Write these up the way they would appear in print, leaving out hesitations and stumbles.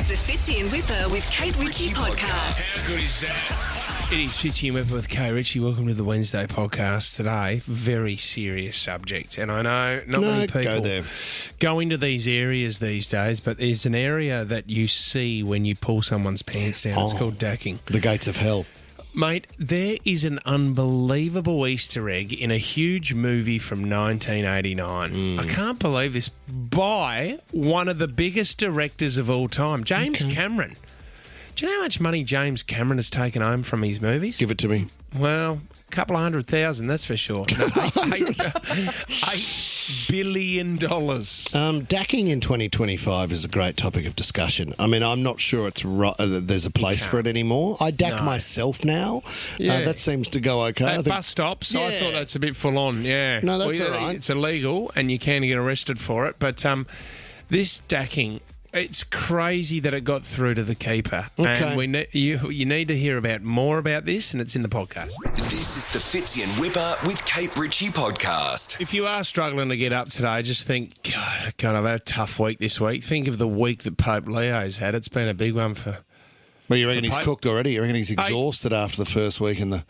is the Fitzy and Wippa with Kate Ritchie podcast. How good is that? It is Fitzy and Wippa with Kate Ritchie. Welcome to the Wednesday podcast today. Very serious subject. And I know not many people go into these areas these days, but there's an area that you see when you pull someone's pants down. It's called dacking. The gates of hell. Mate, there is an unbelievable Easter egg in a huge movie from 1989. I can't believe this. By one of the biggest directors of all time, James Cameron. Do you know how much money James Cameron has taken home from his movies? Give it to me. Well, a couple of 100,000, that's for sure. No, $8 billion. Dacking in 2025 is a great topic of discussion. I mean, I'm not sure it's there's a place for it anymore. I dack myself now. Yeah. That seems to go okay. At bus stops, I thought that's a bit full on, yeah. No, that's all right. It's illegal and you can get arrested for it, but this dacking... It's crazy that it got through to the keeper. Okay. And you need to hear more about this, and it's in the podcast. This is the Fitzy and Wippa with Kate Ritchie podcast. If you are struggling to get up today, just think, God, I've had a tough week this week. Think of the week that Pope Leo's had. It's been a big one for... Well, you reckon he's cooked already? You reckon he's exhausted after the first week in the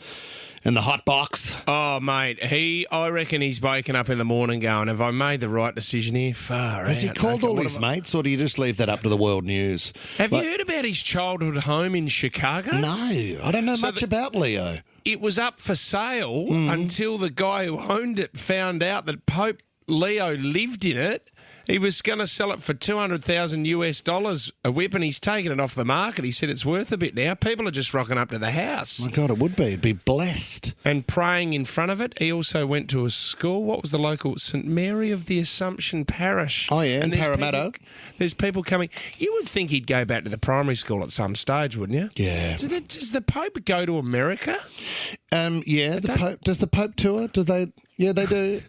hot box? Oh, mate, I reckon he's waking up in the morning going, have I made the right decision here? Far out. Has he called all his mates, or do you just leave that up to the world news? Have you heard about his childhood home in Chicago? No, I don't know much about Leo. It was up for sale until the guy who owned it found out that Pope Leo lived in it. He was going to sell it for $200,000 a whip, and he's taken it off the market. He said it's worth a bit now. People are just rocking up to the house. My God, it would be. It'd be blessed. And praying in front of it. He also went to a school. What was the local? St Mary of the Assumption Parish. Oh, yeah, in Parramatta. There's people coming. You would think he'd go back to the primary school at some stage, wouldn't you? Yeah. Does the Pope go to America? Yeah. Does the Pope tour? Do they... Yeah, they do.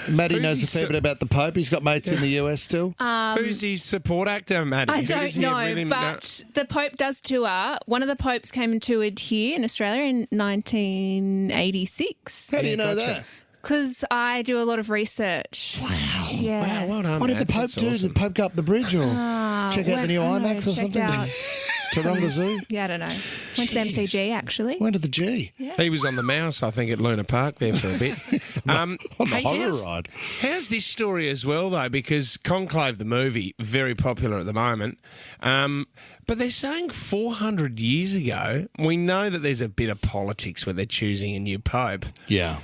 Maddie knows a fair bit about the Pope. He's got mates in the US still. Who's his support actor, Maddie? I don't know, but the Pope does tour. One of the Popes came and toured here in Australia in 1986. How do you know that? Because I do a lot of research. Wow. Yeah. Wow, well done, What did the Pope do? Did the Pope go up the bridge or check out the new IMAX or something? Taronga Zoo? Yeah, I don't know. Went to the MCG, actually. Went to the G. Yeah. He was on the mouse, I think, at Luna Park there for a bit. on the horror ride. How's this story as well, though? Because Conclave, the movie, very popular at the moment. But they're saying 400 years ago, we know that there's a bit of politics where they're choosing a new pope. Yeah.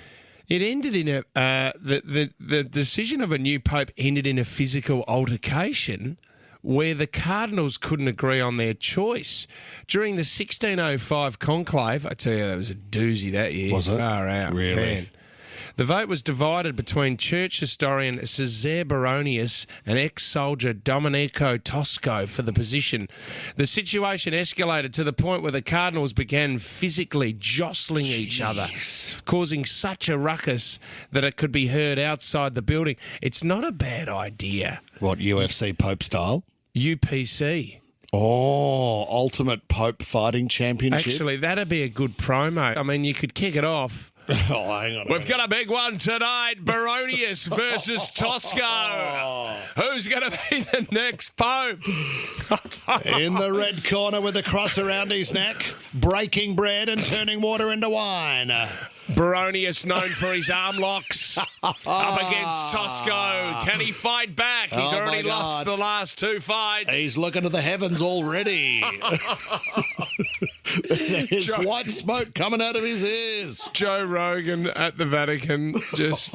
It ended in the decision of a new pope ended in a physical altercation where the cardinals couldn't agree on their choice. During the 1605 conclave, I tell you, that was a doozy that year. Was it? Far out. Really? Man. The vote was divided between church historian Cesare Baronius and ex-soldier Domenico Tosco for the position. The situation escalated to the point where the cardinals began physically jostling each other, causing such a ruckus that it could be heard outside the building. It's not a bad idea. What, UFC Pope style? UPC. Oh, Ultimate Pope Fighting Championship. Actually, that'd be a good promo. I mean, you could kick it off. Oh, hang on. We've got a big one tonight, Baronius versus Tosco. Who's going to be the next Pope? In the red corner with a cross around his neck, breaking bread and turning water into wine. Baronius, known for his arm locks, up against Tosco. Can he fight back? He's already lost the last two fights. He's looking to the heavens already. There's white smoke coming out of his ears. Joe Rogan at the Vatican just...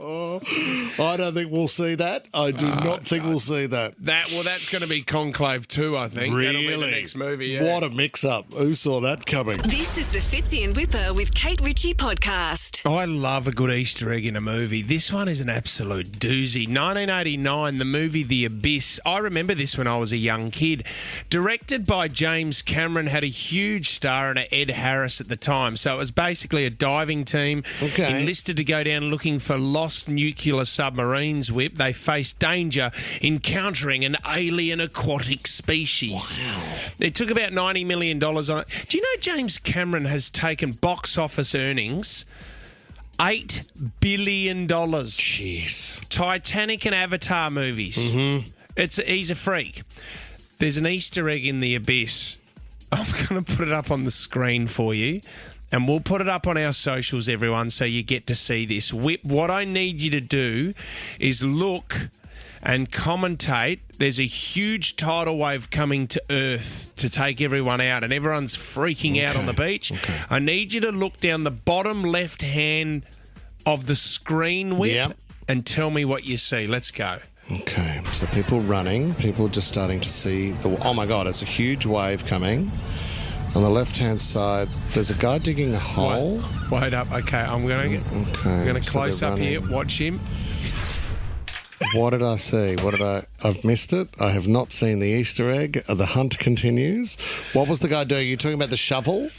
I don't think we'll see that. I do not think we'll see that. That's going to be Conclave 2, I think. Really? That'll be the next movie, yeah. What a mix-up. Who saw that coming? This is the Fitzy and Wippa with Kate Ritchie podcast. I love a good Easter egg in a movie. This one is an absolute doozy. 1989, the movie The Abyss. I remember this when I was a young kid. Directed by James Cameron, had a huge star in Ed Harris at the time. So it was basically a diving team enlisted to go down looking for lost nuclear submarines, Whip. They faced danger encountering an alien aquatic species. Wow. It took about $90 million on it. Do you know James Cameron has taken box office earnings $8 billion? Jeez. Titanic and Avatar movies. He's a freak. There's an Easter egg in the abyss. I'm going to put it up on the screen for you, and we'll put it up on our socials, everyone, so you get to see this. Whip, what I need you to do is look and commentate. There's a huge tidal wave coming to Earth to take everyone out, and everyone's freaking out on the beach. Okay. I need you to look down the bottom left hand of the screen, Whip, and tell me what you see. Let's go. Okay, so people running, people just starting to see oh my God, it's a huge wave coming. On the left-hand side, there's a guy digging a hole. Wait up. Okay, I'm going to close up here. Watch him. What did I see? I've missed it. I have not seen the Easter egg. The hunt continues. What was the guy doing? You talking about the shovel?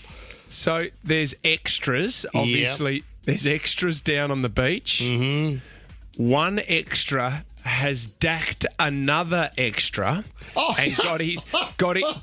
So there's extras, obviously. Yep. There's extras down on the beach. Mm-hmm. One extra has dacked another extra and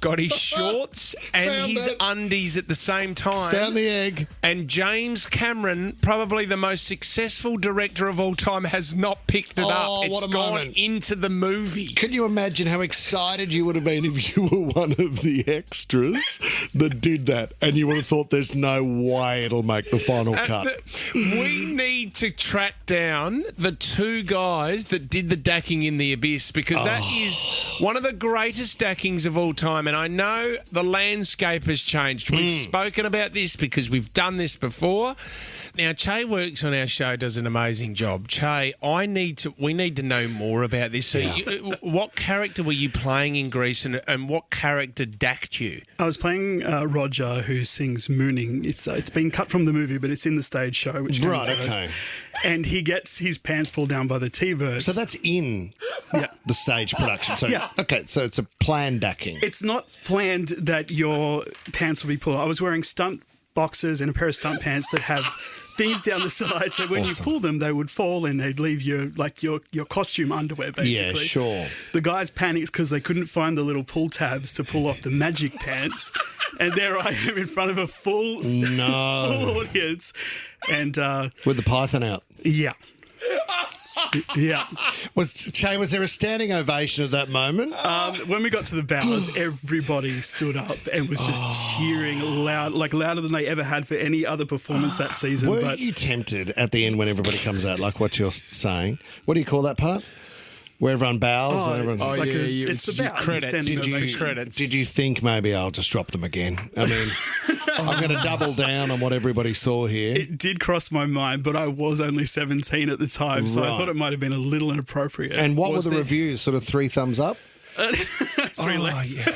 got his shorts and his undies at the same time. Found the egg. And James Cameron, probably the most successful director of all time, has not picked it up. It's gone into the movie. Can you imagine how excited you would have been if you were one of the extras that did that, and you would have thought there's no way it'll make the final cut? We need to track down the two guys that did the dacking in the abyss, because that is one of the greatest dackings of all time. And I know the landscape has changed. We've spoken about this because we've done this before. Now, Chae works on our show, does an amazing job. Chae, we need to know more about this. So what character were you playing in Greece, and what character dacked you? I was playing Roger, who sings Mooning. It's been cut from the movie, but it's in the stage show. Which okay. And he gets his pants pulled down by the T-Birds. So that's in the stage production. So, okay, so it's a planned dacking. It's not planned that your pants will be pulled. I was wearing stunt boxers and a pair of stunt pants that have things down the side, so when you pull them, they would fall and they'd leave your costume underwear, basically. Yeah, sure. The guys panicked because they couldn't find the little pull tabs to pull off the magic pants, and there I am in front of a full audience, and with the python out. Yeah. Yeah. Chae, was there a standing ovation at that moment? When we got to the bows, everybody stood up and was just cheering loud, like louder than they ever had for any other performance that season. Were you tempted at the end when everybody comes out, like what you're saying? What do you call that part? Where everyone bows and everyone... it's the bows. Credits. Did you think maybe I'll just drop them again? I mean, I'm going to double down on what everybody saw here. It did cross my mind, but I was only 17 at the time, so I thought it might have been a little inappropriate. And what were the reviews? Sort of 3 thumbs up? 3 less. Yeah.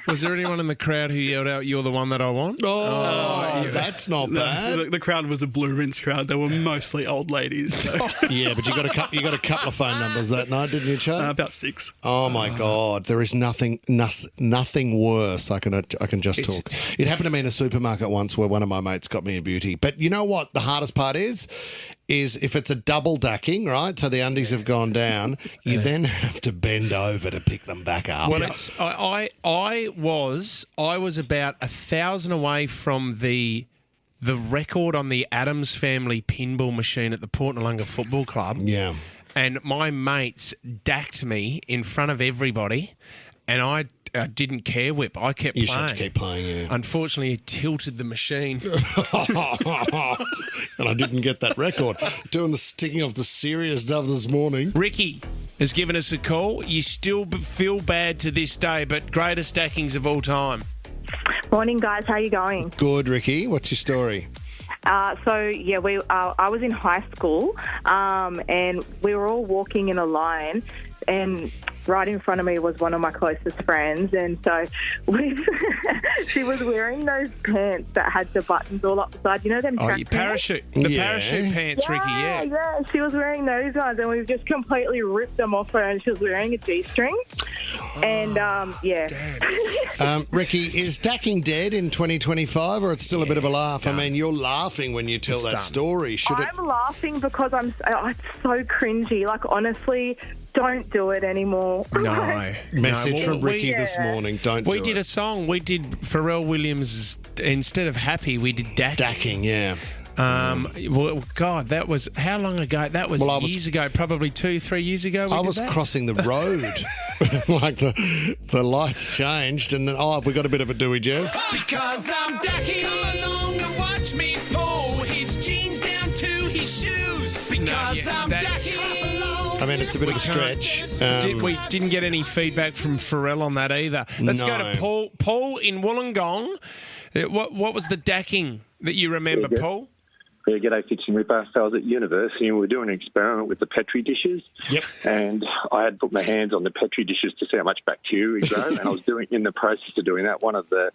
Was there anyone in the crowd who yelled out, "You're the one that I want"? That's not bad. The crowd was a blue rinse crowd. They were mostly old ladies. So. Yeah, but you got a couple of phone numbers that night, didn't you, Chae? About 6. Oh my God, there is nothing worse. I can just talk. It happened to me in a supermarket once where one of my mates got me a beauty. But you know what? The hardest part is if it's a double dacking, right? So the undies have gone down. You then have to bend over to pick them back up. Well, I was about 1,000 away from the record on the Addams Family pinball machine at the Port Noarlunga Football Club. Yeah. And my mates dacked me in front of everybody, and I didn't care, Whip. I kept playing. You should keep playing, yeah. Unfortunately, it tilted the machine. And I didn't get that record. Doing the sticking of the serious stuff this morning. Ricky has given us a call. You still feel bad to this day, but greatest dackings of all time. Morning, guys. How you going? Good, Ricky. What's your story? I was in high school, and we were all walking in a line, and right in front of me was one of my closest friends, and so she was wearing those pants that had the buttons all up the side. You know them track pants? Parachute pants, Ricky, yeah. Yeah, she was wearing those ones, and we've just completely ripped them off her, and she was wearing a G-string. And, Ricky, is dacking dead in 2025, or it's still a bit of a laugh? I mean, you're laughing when you tell that story. I'm laughing because it's so cringy. Like, honestly, don't do it anymore. No. Message from Ricky this morning. We did a song. We did Pharrell Williams, instead of Happy, we did Dacking. Dacking, yeah. Well, God, that was how long ago? That was years ago, probably 2-3 years ago. I was crossing the road, like the lights changed, and then have we got a bit of a Dewey Jazz? Because I'm dacking. Come along and watch me pull his jeans down to his shoes. Because I'm dacking. I mean, it's a bit of a stretch. We didn't get any feedback from Pharrell on that either. Let's go to Paul. Paul in Wollongong. What was the dacking that you remember, Paul? Yeah, g'day, Fitzy and Wippa. So I was at university and we were doing an experiment with the Petri dishes. Yep. And I had put my hands on the Petri dishes to see how much bacteria we grow. And I was in the process of doing that. One of the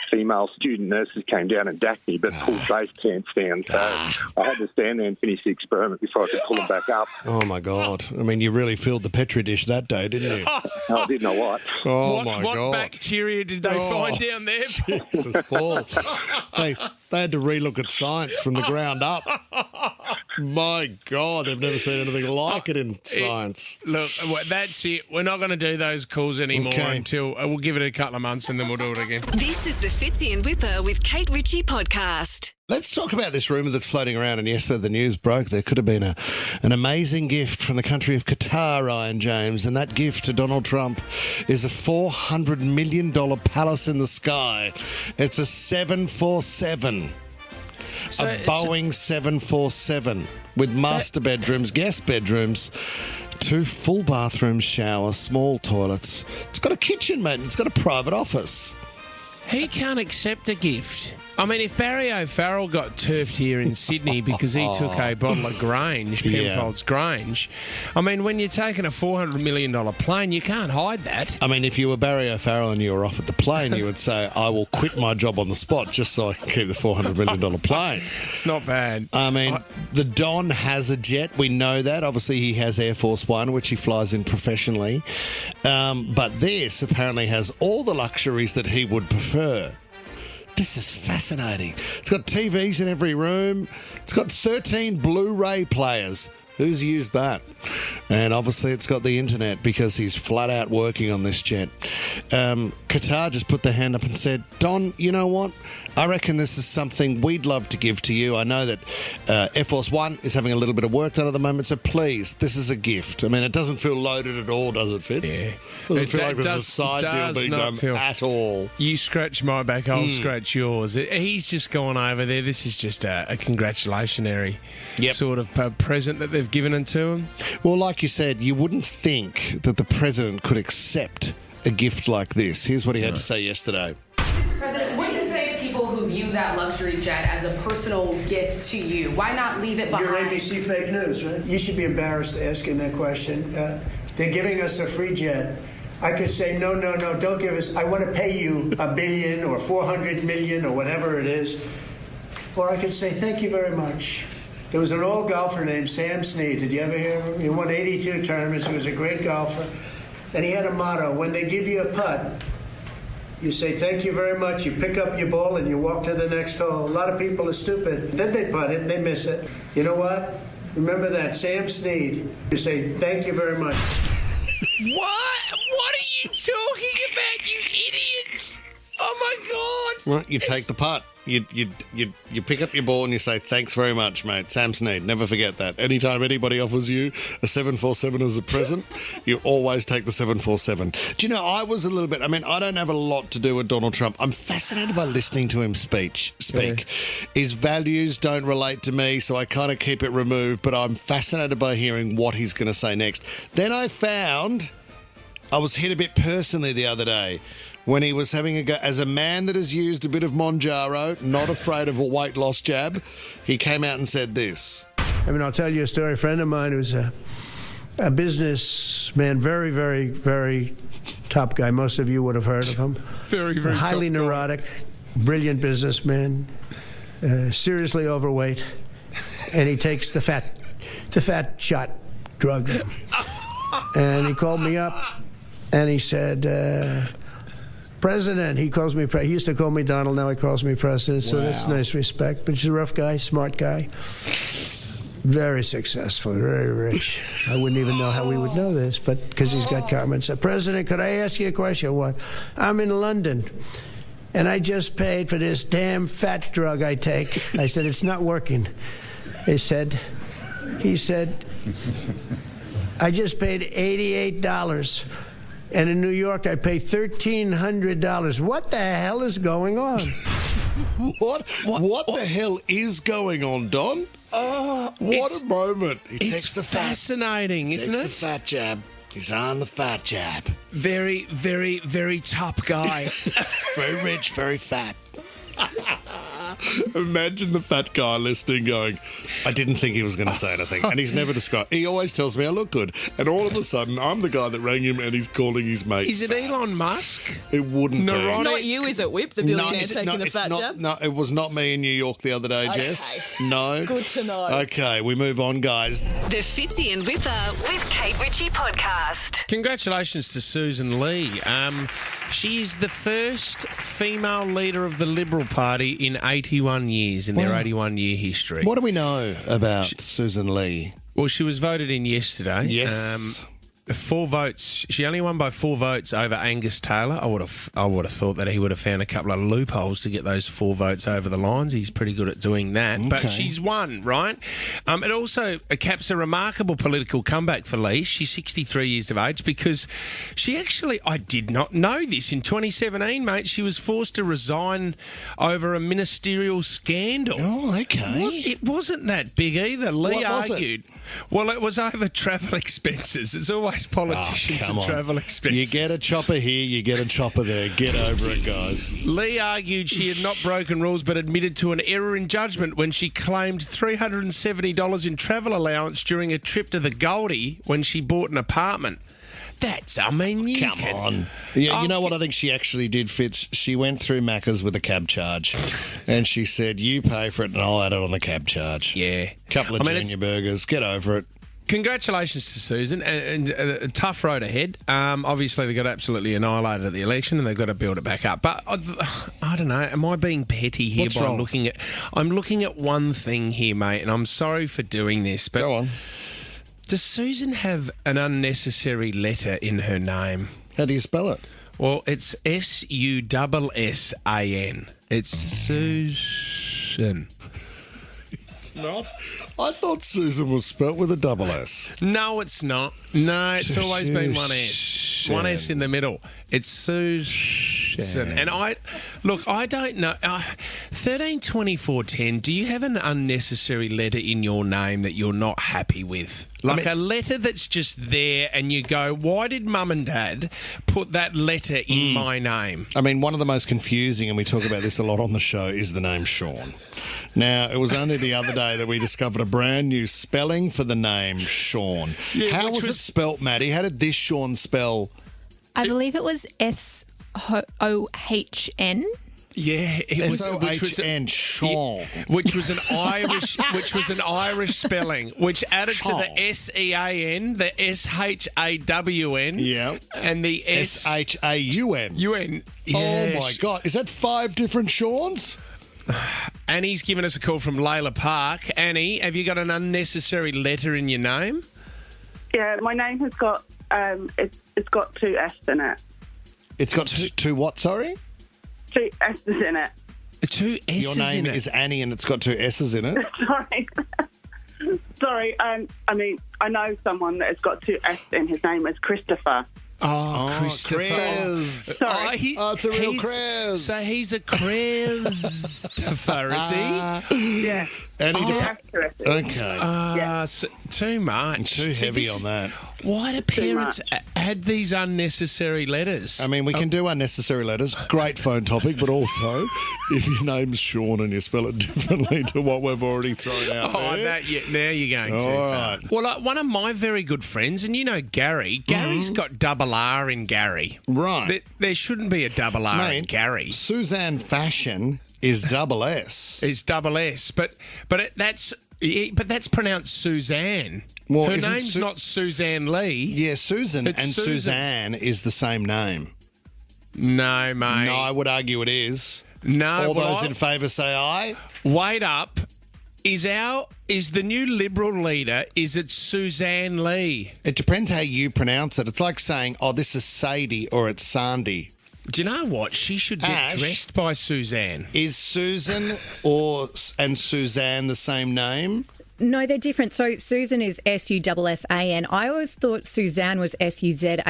female student nurses came down and dacked me, but pulled both pants down. So I had to stand there and finish the experiment before I could pull them back up. Oh, my God. I mean, you really filled the Petri dish that day, didn't you? I didn't know what. Oh, my God. What bacteria did they find down there? Jesus, Paul. They had to relook at science from the ground up. My God, they've never seen anything like it in science. Look, that's it. We're not going to do those calls anymore until we'll give it a couple of months and then we'll do it again. This is the Fitzy and Wippa with Kate Ritchie podcast. Let's talk about this rumour that's floating around, and yesterday the news broke there could have been an amazing gift from the country of Qatar, Ryan James, and that gift to Donald Trump is a $400 million palace in the sky. It's a 747. A Boeing 747 with master bedrooms, guest bedrooms, 2 full bathrooms, shower, small toilets. It's got a kitchen, mate. It's got a private office. He can't accept a gift. I mean, if Barry O'Farrell got turfed here in Sydney because he took a bottle of Grange, Penfolds Grange, I mean, when you're taking a $400 million plane, you can't hide that. I mean, if you were Barry O'Farrell and you were off at the plane, you would say, I will quit my job on the spot just so I can keep the $400 million plane. It's not bad. I mean, the Don has a jet. We know that. Obviously, he has Air Force One, which he flies in professionally. But this apparently has all the luxuries that he would prefer. This is fascinating. It's got TVs in every room. It's got 13 Blu-ray players. Who's used that? And obviously it's got the internet because he's flat out working on this jet. Qatar just put their hand up and said, Don, you know what? I reckon this is something we'd love to give to you. I know that Air Force One is having a little bit of work done at the moment, so please, this is a gift. I mean, it doesn't feel loaded at all, does it, Fitz? Yeah. Doesn't feel like there's a side deal being done at all. You scratch my back, I'll scratch yours. He's just gone over there. This is just a congratulationary sort of present that they've given it to him. Well, like you said, you wouldn't think that the president could accept a gift like this. Here's what he had to say yesterday. Mr. President, what do you say to people who view that luxury jet as a personal gift to you? Why not leave it behind? You're ABC fake news, right? You should be embarrassed asking that question. They're giving us a free jet. I could say, no, don't give us. I want to pay you $1 billion or $400 million or whatever it is. Or I could say, thank you very much. There was an old golfer named Sam Snead. Did you ever hear of him? He won 82 tournaments. He was a great golfer. And he had a motto. When they give you a putt, you say, thank you very much. You pick up your ball and you walk to the next hole. A lot of people are stupid. Then they putt it and they miss it. You know what? Remember that. Sam Snead. You say, thank you very much. What? What are you talking about, you idiots? Oh, my God. Well, you take the putt. You pick up your ball and you say, thanks very much, mate. Sam Snead, never forget that. Anytime anybody offers you a 747 as a present, you always take the 747. Do you know, I was a little bit, I mean, I don't have a lot to do with Donald Trump. I'm fascinated by listening to him speak. Yeah. His values don't relate to me, so I kind of keep it removed, but I'm fascinated by hearing what he's going to say next. Then I was hit a bit personally the other day when he was having a go. As a man that has used a bit of Monjaro, not afraid of a weight loss jab, he came out and said this. I mean, I'll tell you a story. A friend of mine who's a businessman, very, very, very top guy. Most of you would have heard of him. Very, very highly top neurotic, brilliant businessman, seriously overweight, and he takes the fat shot drug. And he called me up and he said, President, he calls me, he used to call me Donald, now he calls me President, so that's nice respect. But he's a rough guy, smart guy, very successful, very rich. I wouldn't even know how we would know this, but because he's got comments. President, could I ask you a question? What? I'm in London, and I just paid for this damn fat drug I take. I said, it's not working. He said, I just paid $88. And in New York, I pay $1,300. What the hell is going on? What the hell is going on, Don? Oh, what a moment. It's fascinating, isn't it? The fat jab. He's on the fat jab. Very, very, very top guy. Very rich, very fat. Imagine the fat guy listening going, I didn't think he was going to say anything. And he's never described. He always tells me I look good. And all of a sudden, I'm the guy that rang him and he's calling his mate. Is it fat. Elon Musk? It wouldn't be. It's not you, is it, Whip, the billionaire taking the fat jab? No, it was not me in New York the other day, Jess. No. Good to know. Okay, we move on, guys. The Fitzy and Wippa with Kate Ritchie podcast. Congratulations to Sussan Ley. She's the first female leader of the Liberal Party in 81 years, in their 81-year history. What do we know about Sussan Ley? Well, she was voted in yesterday. Yes. 4 votes. She only won by 4 votes over Angus Taylor. I would have thought that he would have found a couple of loopholes to get those 4 votes over the lines. He's pretty good at doing that. Okay. But she's won, right? It also caps a remarkable political comeback for Lee. She's 63 years of age because she actually, I did not know this, in 2017, mate, she was forced to resign over a ministerial scandal. Oh, okay. It wasn't that big either. Lee argued. Well, it was over travel expenses. It's always politicians and travel expenses. You get a chopper here, you get a chopper there. Get over it, guys. Lee argued she had not broken rules but admitted to an error in judgment when she claimed $370 in travel allowance during a trip to the Goldie when she bought an apartment. Come on. Yeah, you know what I think she actually did, Fitz? She went through Macca's with a cab charge and she said, you pay for it and I'll add it on the cab charge. Yeah. Couple of junior burgers. Get over it. Congratulations to Sussan, and a tough road ahead. Obviously, they got absolutely annihilated at the election, and they've got to build it back up. But I don't know. Am I being petty here? What's wrong? I'm looking at one thing here, mate, and I'm sorry for doing this. But go on. Does Sussan have an unnecessary letter in her name? How do you spell it? Well, it's Sussan. It's Sussan. It's not. I thought Susan was spelt with a double S. No, it's not. No, it's always been one S. One S in the middle. It's Sussan. And I don't know. 13 24 10, do you have an unnecessary letter in your name that you're not happy with? Like a letter that's just there and you go, why did Mum and Dad put that letter in my name? I mean, one of the most confusing, and we talk about this a lot on the show, is the name Sean. Now, it was only the other day that we discovered a brand new spelling for the name Sean. Yeah, how was it spelt, Maddie? How did this Sean spell? I believe it was SOHN. Yeah, it was S-O-H-N, Sean, which was an Irish spelling, which added to the S-E-A-N, the S-H-A-W-N, and the S-H-A-U-N. U-N. Oh my God, is that 5 different Seans? Annie's given us a call from Layla Park. Annie, have you got an unnecessary letter in your name? Yeah, my name has got it's got 2 S's in it. It's got two what? Sorry. 2 S's in it. 2 S's in it? Your name is Annie and it's got 2 S's in it? Sorry. I mean, I know someone that has got 2 S's in his name is Christopher. Oh, Christopher. Krez. Sorry. It's a real Krez. So he's a Christopher, is he? Yeah. Okay. So, too much. Too heavy on that. Why do parents add these unnecessary letters? I mean, we can do unnecessary letters. Great phone topic, but also if your name's Sean and you spell it differently to what we've already thrown out there. Now you're going too far. Well, one of my very good friends, and you know Gary, Gary's got double R in Gary. Right. There shouldn't be a double R in Gary. Sussan Fashion is double S. It's double S, but that's pronounced Suzanne. Well, her name's not Sussan Ley. Yeah, Susan and Suzanne is the same name. No, mate. No, I would argue it is. No, all those in favour say aye. Wait up. Is the new Liberal leader, is it Sussan Ley? It depends how you pronounce it. It's like saying, oh, this is Sadie or it's Sandy. Do you know what? She should get Ash. dressed by Suzanne. Is Susan and Suzanne the same name? No, they're different. So Susan is Sussan. I always thought Suzanne was Suzanne.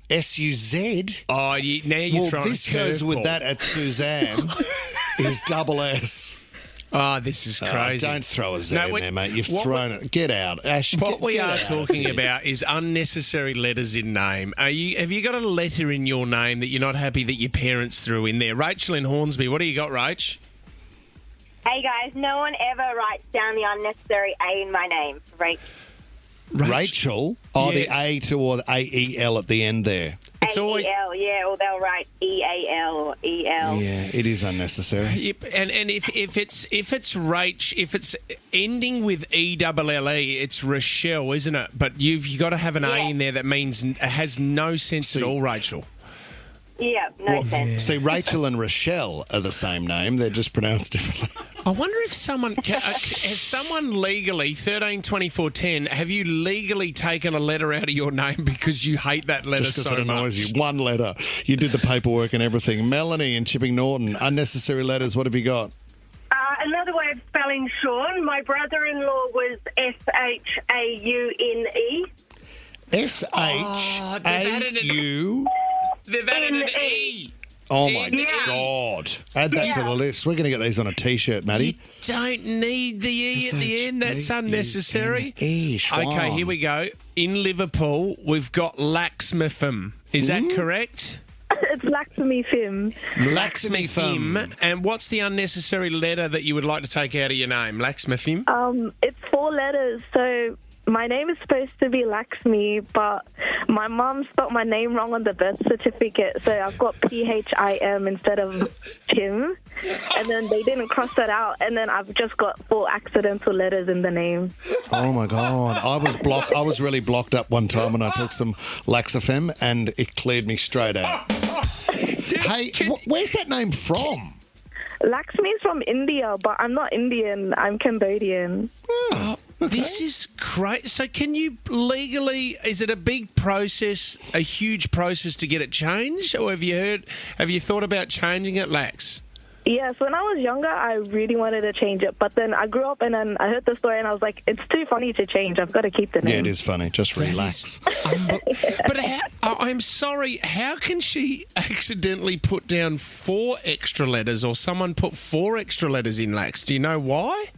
S-U-Z? Oh, now you're throwing this a goes with curveball. that at Suzanne is double S. Oh, this is crazy. Don't throw a Z in there, mate. You've what thrown it. Get out. Ash, What we get are out. talking about is unnecessary letters in name. Have you got a letter in your name that you're not happy that your parents threw in there? Rachel in Hornsby, what do you got, Rach? Hey guys, no one ever writes down the unnecessary A in my name. Rachel? Oh, Yes. the A to or the A-E-L at the end there. It's always... A-E-L, yeah, or they'll write E-A-L or E-L. Yeah, it is unnecessary. Yep, and if it's Rach, if it's ending with E-double-L-E, it's Rochelle, isn't it? But you've got to have an A in there that means it has no sense at all, Rachel. Yeah, no sense. See, Rachel and Rochelle are the same name. They're just pronounced differently. I wonder if someone has someone legally 13, 24, 10. Have you legally taken a letter out of your name because you hate that letter Just because so it annoys much? you. One letter. You did the paperwork and everything. Melanie in Chipping Norton. Unnecessary letters. What have you got? Another way of spelling Sean. My brother-in-law was S-H-A-U-N-E. S-H-A-U... They've added an E. Oh, my God. Add that to the list. We're going to get these on a T-shirt, Maddie. You don't need the E at the end. That's unnecessary. Okay, here we go. In Liverpool, we've got Laxmithim. Is that correct? It's Laxmithim. Laxmithim. And what's the unnecessary letter that you would like to take out of your name? Laxmithim? It's 4 letters, so my name is supposed to be Laxmi, but my mum spelled my name wrong on the birth certificate, so I've got P-H-I-M instead of Tim, and then they didn't cross that out, and then I've just got 4 accidental letters in the name. Oh, my God. I was really blocked up one time when I took some Laxafem, and it cleared me straight out. Hey, where's that name from? Laxmi is from India, but I'm not Indian. I'm Cambodian. Oh, this is great. So can you legally, is it a big process, a huge process to get it changed? Or have you thought about changing it, Lax? Yes, when I was younger, I really wanted to change it, but then I grew up and then I heard the story and I was like, it's too funny to change. I've got to keep the name. Yeah, it is funny. Just relax. But I'm sorry, how can she accidentally put down 4 extra letters or someone put 4 extra letters in, Lax? Do you know why?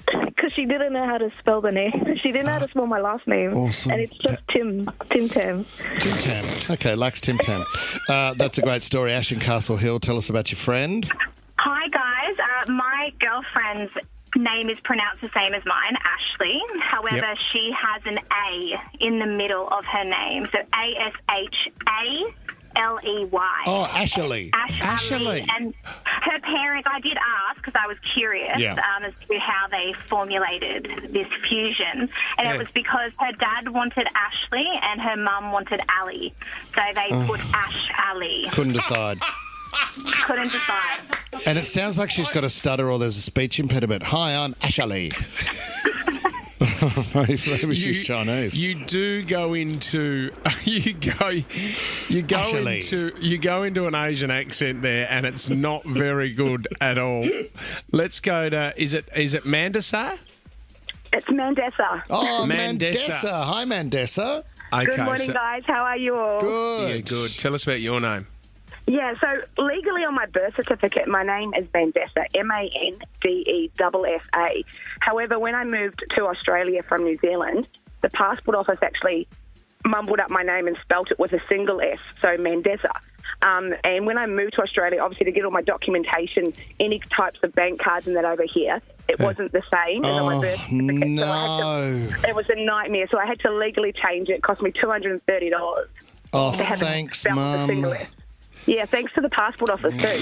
Because she didn't know how to spell the name. She didn't know how to spell my last name. Awesome. And it's just Tim Tam. Tim Tam. Okay, Lax Tim Tam. That's a great story. Ash in Castle Hill, tell us about your friend. Hi, guys. My girlfriend's name is pronounced the same as mine, Ashley. However, she has an A in the middle of her name. So A-S-H-A-L-E-Y. Oh, Ashley. Ashley. And her parents, I did ask because I was curious as to how they formulated this fusion. And it was because her dad wanted Ashley and her mum wanted Ali. So they put Ash Ali. Couldn't decide. Couldn't decide. And it sounds like she's got a stutter or there's a speech impediment. Hi, I'm Ashley. Maybe she's Chinese. You do go into you go into an Asian accent there, and it's not very good at all. Let's go to is it Mandasa? It's Mandessa. Oh, Mandessa. Hi, Mandessa. Okay, Good morning, guys. How are you all? Good. Yeah, good. Tell us about your name. Yeah, so legally on my birth certificate, my name is Mandessa, M-A-N-D-E-S-S-A. However, when I moved to Australia from New Zealand, the passport office actually mumbled up my name and spelt it with a single S, so Mandessa. And when I moved to Australia, obviously to get all my documentation, any types of bank cards and that over here, it wasn't the same as on my birth certificate. No. So it was a nightmare, so I had to legally change it. It cost me $230. Oh, to have thanks, it spelt with a Mum. single S. Yeah, thanks to the passport office too.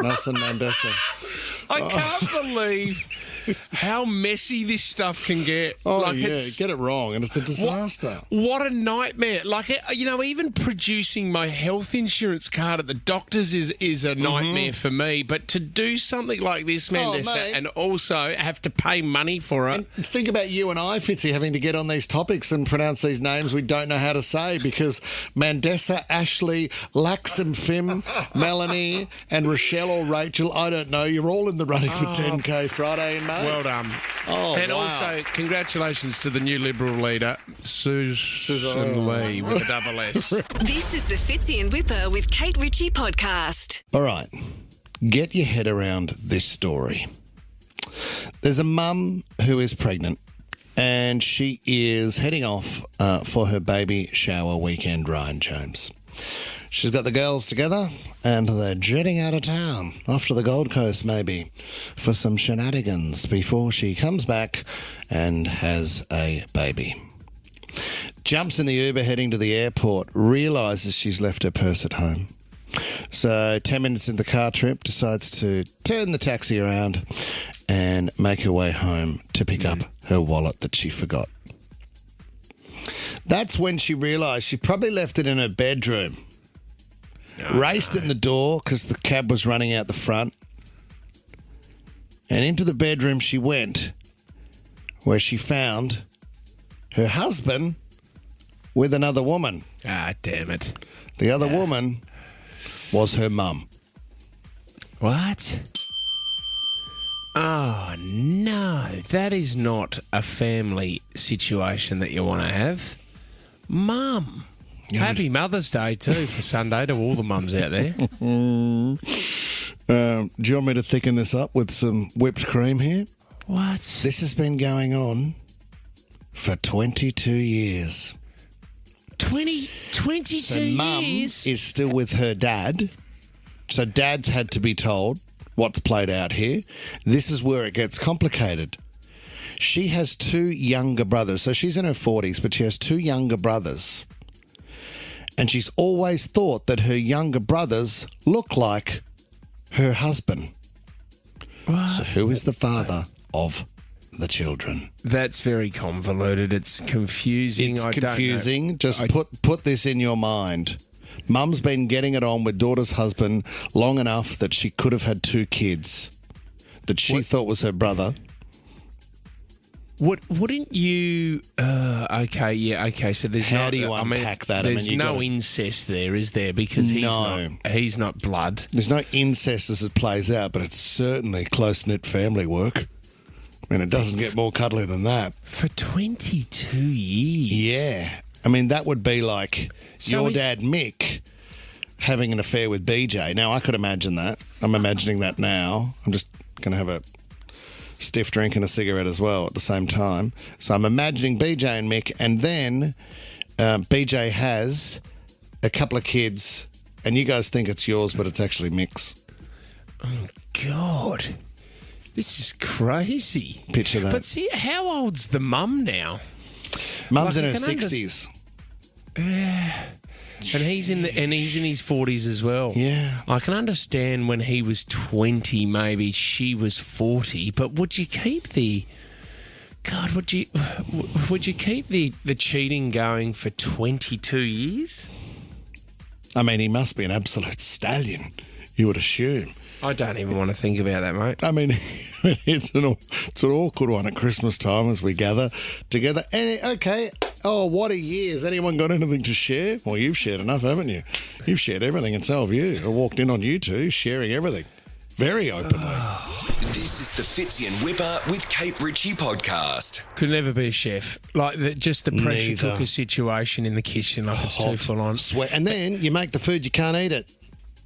Nelson Mandessa. I can't believe how messy this stuff can get. Oh, get it wrong and it's a disaster. What a nightmare. Like, even producing my health insurance card at the doctor's is a nightmare for me. But to do something like this, Mandessa, and also have to pay money for it. And think about you and I, Fitzy, having to get on these topics and pronounce these names we don't know how to say because Mandessa, Ashley, Laxam, Fim, Melanie, and Rochelle or Rachel, I don't know. You're all in the running for 10K Friday in May. Well done. Oh, and wow. also, congratulations to the new Liberal leader, Sussan Ley, with a double S. This is the Fitzy and Wippa with Kate Ritchie podcast. All right. Get your head around this story. There's a mum who is pregnant and she is heading off for her baby shower weekend, Ryan James. She's got the girls together and they're jetting out of town, off to the Gold Coast maybe, for some shenanigans before she comes back and has a baby. Jumps in the Uber heading to the airport, realises she's left her purse at home. So 10 minutes into the car trip, decides to turn the taxi around and make her way home to pick up her wallet that she forgot. That's when she realised she probably left it in her bedroom. Raced it in the door because the cab was running out the front. And into the bedroom she went, where she found her husband with another woman. Ah, damn it. The other woman was her mum. What? Oh, no. That is not a family situation that you want to have. Mum. Happy Mother's Day, too, for Sunday to all the mums out there. Do you want me to thicken this up with some whipped cream here? What? This has been going on for 22 years. 22 so mum years? Is still with her dad. So dad's had to be told what's played out here. This is where it gets complicated. She has 2 younger brothers. So she's in her 40s, but she has 2 younger brothers. And she's always thought that her younger brothers look like her husband. What? So who is the father of the children? That's very convoluted. It's confusing. It's I confusing. Don't know. Just put this in your mind. Mum's been getting it on with daughter's husband long enough that she could have had 2 kids that she thought was her brother. Wouldn't you? Okay. So there's how do you unpack that? There's no incest there, is there? Because he's not blood. There's no incest as it plays out, but it's certainly close-knit family work. I mean, it doesn't get more cuddly than that. For 22 years. Yeah. I mean, that would be like your dad, Mick, having an affair with BJ. Now, I could imagine that. I'm imagining that now. I'm just going to have a stiff drink and a cigarette as well at the same time. So I'm imagining BJ and Mick, and then BJ has a couple of kids, and you guys think it's yours, but it's actually Mick's. Oh, God. This is crazy. Picture that. But see, how old's the mum now? Mum's in her 60s. And he's in his 40s as well. Yeah. I can understand when he was 20, maybe she was 40, but would you keep the keep the cheating going for 22 years? I mean, he must be an absolute stallion, you would assume. I don't even want to think about that, mate. I mean, it's an awkward one at Christmas time as we gather together. And, okay, what a year. Has anyone got anything to share? Well, you've shared enough, haven't you? You've shared everything, and so have you. I walked in on you two, sharing everything. Very openly. This is the Fitzy and Wippa with Kate Ritchie podcast. Could never be a chef. Like, just the pressure cooker situation in the kitchen, like it's too full on. Sweat. And then you make the food, you can't eat it.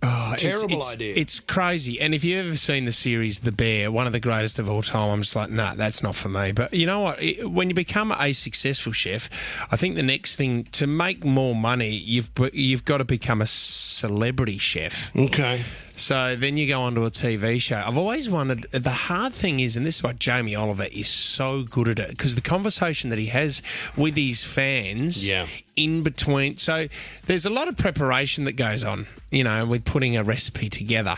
Oh, Terrible idea. It's crazy. And if you've ever seen the series The Bear, one of the greatest of all time, I'm just like, nah, that's not for me. But you know what? When you become a successful chef, I think the next thing, to make more money, you've got to become a celebrity chef. Okay. So then you go onto a TV show. I've always wondered, the hard thing is, and this is why Jamie Oliver is so good at it, because the conversation that he has with his fans in between. So there's a lot of preparation that goes on, with putting a recipe together.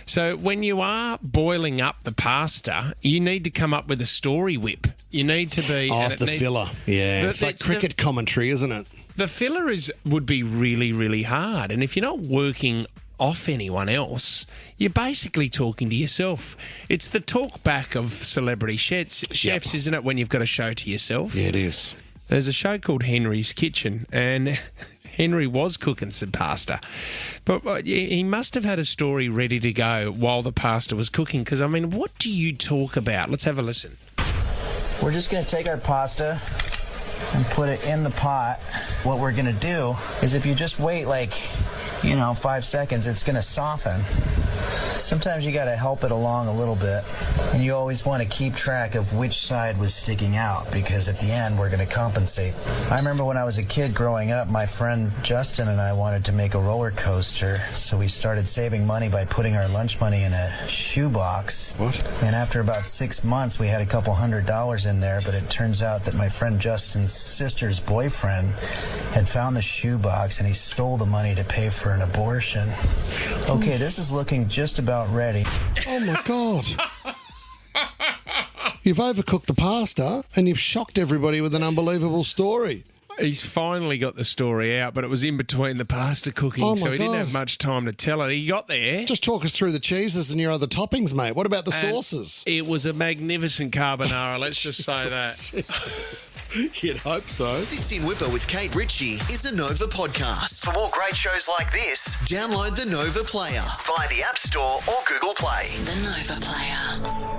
So when you are boiling up the pasta, you need to come up with a story whip. You need to be... filler. Yeah, it's like cricket commentary, isn't it? The filler would be really, really hard. And if you're not working off anyone else, you're basically talking to yourself. It's the talk back of celebrity chefs, isn't it, when you've got a show to yourself? Yeah, it is. There's a show called Henry's Kitchen, and Henry was cooking some pasta. But he must have had a story ready to go while the pasta was cooking, because, I mean, what do you talk about? Let's have a listen. We're just going to take our pasta and put it in the pot. What we're going to do is if you just wait 5 seconds, it's going to soften. Sometimes you got to help it along a little bit, and you always want to keep track of which side was sticking out, because at the end we're going to compensate. I remember when I was a kid growing up, my friend Justin and I wanted to make a roller coaster, so we started saving money by putting our lunch money in a shoebox. What? And after about 6 months, we had a couple $100 in there, but it turns out that my friend Justin's sister's boyfriend had found the shoebox, and he stole the money to pay for an abortion. Okay, this is looking just about ready. Oh my God. You've overcooked the pasta and you've shocked everybody with an unbelievable story. He's finally got the story out, but it was in between the pasta cooking, so he didn't have much time to tell it. He got there. Just talk us through the cheeses and your other toppings, mate. What about the sauces? It was a magnificent carbonara, let's just say that. You'd hope so. Fitzy and Wippa with Kate Ritchie is a Nova podcast. For more great shows like this, download the Nova Player via the App Store or Google Play. The Nova Player.